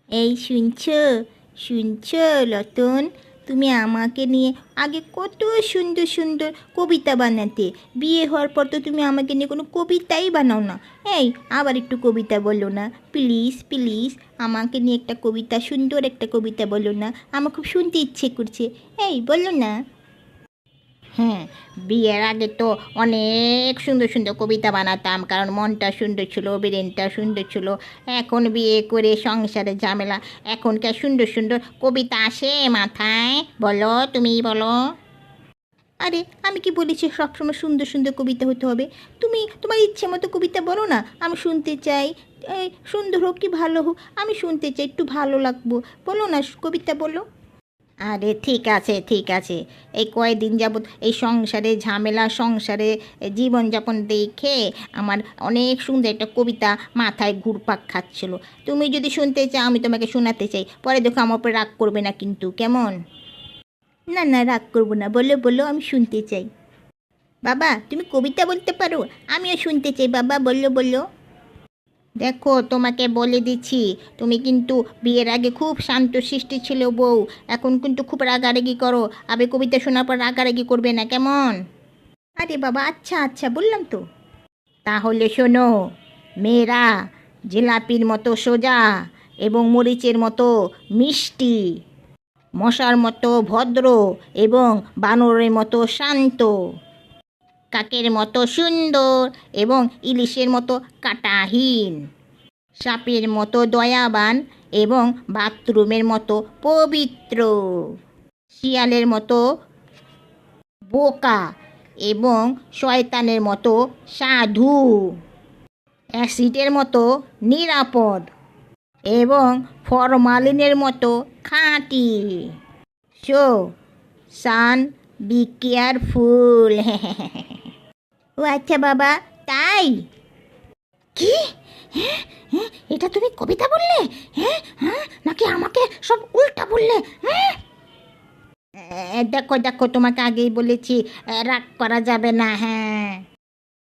এই শুনছো শুনছো রতন, তুমি আমাকে নিয়ে আগে কত সুন্দর সুন্দর কবিতা বানাতে। বিয়ে হওয়ার পর তো তুমি আমাকে নিয়ে কোনো কবিতাই বানাও না। এই আবার একটু কবিতা বলো না, প্লিজ প্লিজ। আমাকে নিয়ে একটা কবিতা, সুন্দর একটা কবিতা বলো না, আমার খুব শুনতে ইচ্ছে করছে। এই বলো না। হ্যাঁ, বিয়ের আগে তো অনেক সুন্দর সুন্দর কবিতা বানাতাম, কারণ মনটা সুন্দর ছিল, ব্রেনটা সুন্দর ছিল। এখন বিয়ে করে সংসারে ঝামেলা, এখনকার সুন্দর সুন্দর কবিতা আসে মাথায়? বলো, তুমি বলো। আরে আমি কি বলেছি সবসময় সুন্দর সুন্দর কবিতা হতে হবে? তুমি তোমার ইচ্ছে মতো কবিতা বলো না, আমি শুনতে চাই। এই সুন্দর হোক কি ভালো হোক, আমি শুনতে চাই, একটু ভালো লাগবো। বলো না, কবিতা বলো। আরে ঠিক আছে ঠিক আছে, এই কয়েকদিন যাবৎ এই সংসারে ঝামেলা, সংসারে জীবনযাপন দেখে আমার অনেক সুন্দর একটা কবিতা মাথায় ঘুরপাক খাচ্ছিল। তুমি যদি শুনতে চাও আমি তোমাকে শোনাতে চাই, পরে দেখো আমার উপর রাগ করবে না কিন্তু, কেমন? না না, রাগ করবো না, বলো বলো, আমি শুনতে চাই। বাবা তুমি কবিতা বলতে পারো? আমিও শুনতে চাই বাবা, বললো বললো। দেখো তোমাকে বলে দিচ্ছি, তুমি কিন্তু বিয়ের আগে খুব শান্তশিষ্ট ছিল বউ, এখন কিন্তু খুব রাগারাগি করো। আবে কবিতা শোনার পর রাগারাগি করবে না, কেমন? আরে বাবা, আচ্ছা আচ্ছা, বললাম তো। তাহলে শোনো, মেয়েরা জিলাপির মতো সোজা এবং মরিচের মতো মিষ্টি, মশার মতো ভদ্র এবং বানরের মতো শান্ত, কাকের মতো সুন্দর এবং ইলিশের মতো কাঁটাহীন, সাপের মতো দয়াবান এবং বাথরুমের মতো পবিত্র, শিয়ালের মতো বোকা এবং শয়তানের মতো সাধু, অ্যাসিডের মতো নিরাপদ এবং ফরমালিনের মতো খাঁটি। So son, be careful. ও আচ্ছা বাবা, তাই? কি? হ্যাঁ, হ্যাঁ, এটা তুমি কবিতা বললে? হ্যাঁ হ্যাঁ, নাকি আমাকে সব উল্টা বললে? হ্যাঁ, দেখো দেখো, তোমাকে আগেই বলেছি রাগ করা যাবে না। হ্যাঁ,